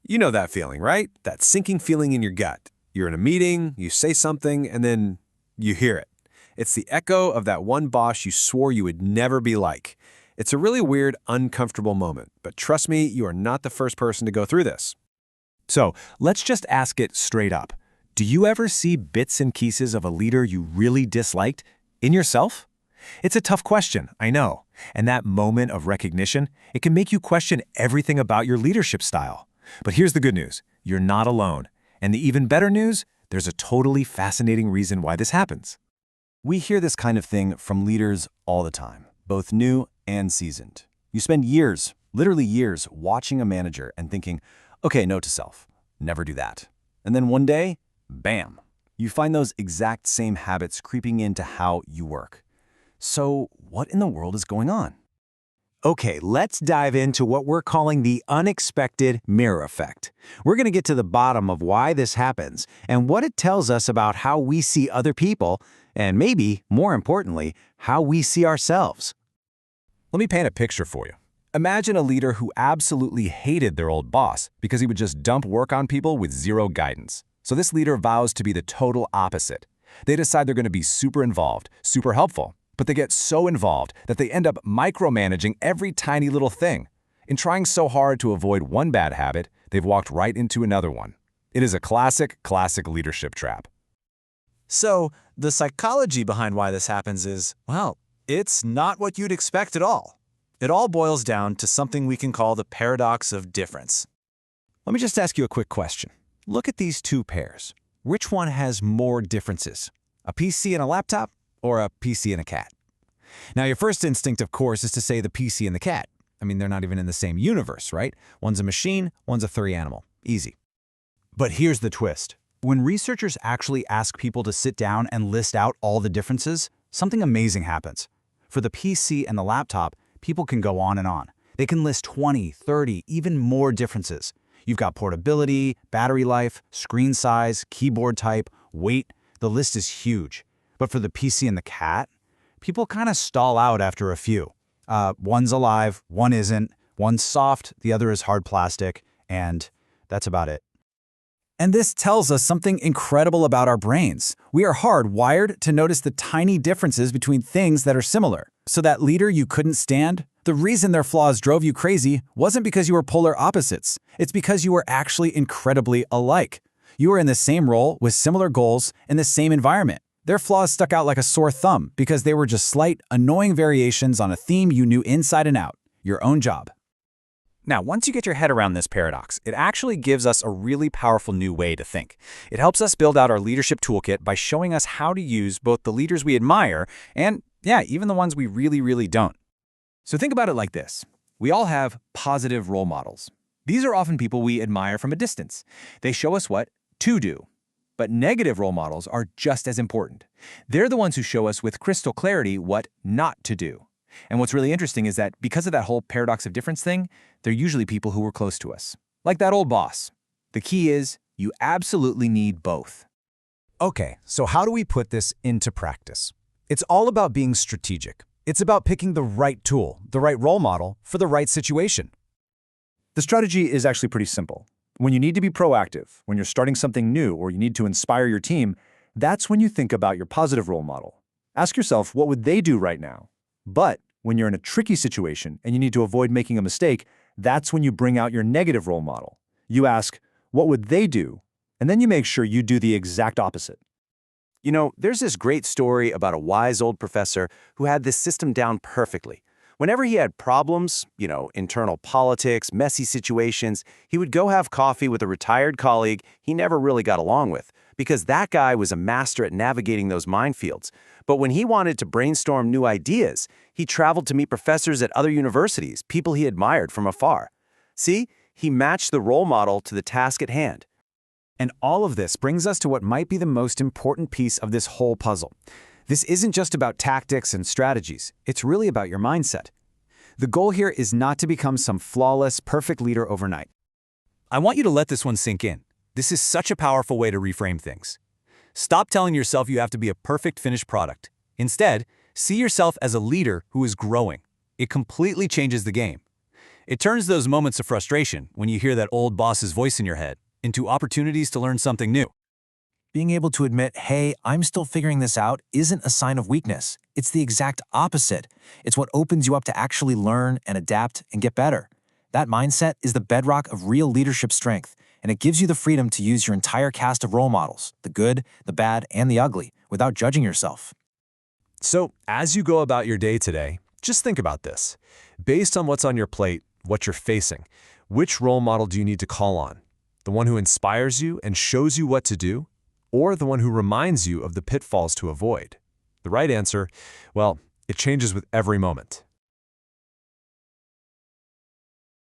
You know that feeling, right? That sinking feeling in your gut. You're in a meeting, you say something, and then you hear it. It's the echo of that one boss you swore you would never be like. It's a really weird, uncomfortable moment, but trust me, you are not the first person to go through this. So let's just ask it straight up. Do you ever see bits and pieces of a leader you really disliked in yourself? It's a tough question, I know. And that moment of recognition, it can make you question everything about your leadership style. But here's the good news. You're not alone. And the even better news, there's a totally fascinating reason why this happens. We hear this kind of thing from leaders all the time, both new and seasoned. You spend years, literally years, watching a manager and thinking, okay, note to self, never do that. And then one day, bam, you find those exact same habits creeping into how you work. So what in the world is going on? Okay, let's dive into what we're calling the unexpected mirror effect. We're going to get to the bottom of why this happens and what it tells us about how we see other people and maybe, more importantly, how we see ourselves. Let me paint a picture for you. Imagine a leader who absolutely hated their old boss because he would just dump work on people with zero guidance. So this leader vows to be the total opposite. They decide they're going to be super involved, super helpful, but they get so involved that they end up micromanaging every tiny little thing. In trying so hard to avoid one bad habit, they've walked right into another one. It is a classic leadership trap. So, the psychology behind why this happens is, well, it's not what you'd expect at all. It all boils down to something we can call the paradox of difference. Let me just ask you a quick question. Look at these two pairs. Which one has more differences? A PC and a laptop or a PC and a cat? Now, your first instinct, of course, is to say the PC and the cat. I mean, they're not even in the same universe, right? One's a machine, one's a furry animal. Easy. But here's the twist. When researchers actually ask people to sit down and list out all the differences, something amazing happens. For the PC and the laptop, people can go on and on. They can list 20, 30, even more differences. You've got portability, battery life, screen size, keyboard type, weight. The list is huge. But for the PC and the cat, people kind of stall out after a few. One's alive, one isn't, one's soft, the other is hard plastic, and that's about it. And this tells us something incredible about our brains. We are hardwired to notice the tiny differences between things that are similar. So that leader you couldn't stand, the reason their flaws drove you crazy wasn't because you were polar opposites. It's because you were actually incredibly alike. You were in the same role with similar goals in the same environment. Their flaws stuck out like a sore thumb because they were just slight, annoying variations on a theme you knew inside and out, your own job. Now, once you get your head around this paradox, it actually gives us a really powerful new way to think. It helps us build out our leadership toolkit by showing us how to use both the leaders we admire and, even the ones we really don't. So think about it like this. We all have positive role models. These are often people we admire from a distance. They show us what to do. But negative role models are just as important. They're the ones who show us with crystal clarity what not to do. And what's really interesting is that because of that whole paradox of difference thing, they're usually people who were close to us. Like that old boss. The key is you absolutely need both. Okay, so how do we put this into practice? It's all about being strategic. It's about picking the right tool, the right role model, for the right situation. The strategy is actually pretty simple. When you need to be proactive, when you're starting something new or you need to inspire your team, that's when you think about your positive role model. Ask yourself, what would they do right now? But when you're in a tricky situation and you need to avoid making a mistake, that's when you bring out your negative role model. You ask, what would they do? And then you make sure you do the exact opposite. You know, there's this great story about a wise old professor who had this system down perfectly. Whenever he had problems, internal politics, messy situations, he would go have coffee with a retired colleague he never really got along with, because that guy was a master at navigating those minefields. But when he wanted to brainstorm new ideas, he traveled to meet professors at other universities, people he admired from afar. See, he matched the role model to the task at hand. And all of this brings us to what might be the most important piece of this whole puzzle. This isn't just about tactics and strategies. It's really about your mindset. The goal here is not to become some flawless, perfect leader overnight. I want you to let this one sink in. This is such a powerful way to reframe things. Stop telling yourself you have to be a perfect finished product. Instead, see yourself as a leader who is growing. It completely changes the game. It turns those moments of frustration, when you hear that old boss's voice in your head, into opportunities to learn something new. Being able to admit, hey, I'm still figuring this out, isn't a sign of weakness. It's the exact opposite. It's what opens you up to actually learn and adapt and get better. That mindset is the bedrock of real leadership strength, and it gives you the freedom to use your entire cast of role models, the good, the bad, and the ugly, without judging yourself. So, as you go about your day today, just think about this. Based on what's on your plate, what you're facing, which role model do you need to call on? The one who inspires you and shows you what to do? Or the one who reminds you of the pitfalls to avoid? The right answer, well, it changes with every moment.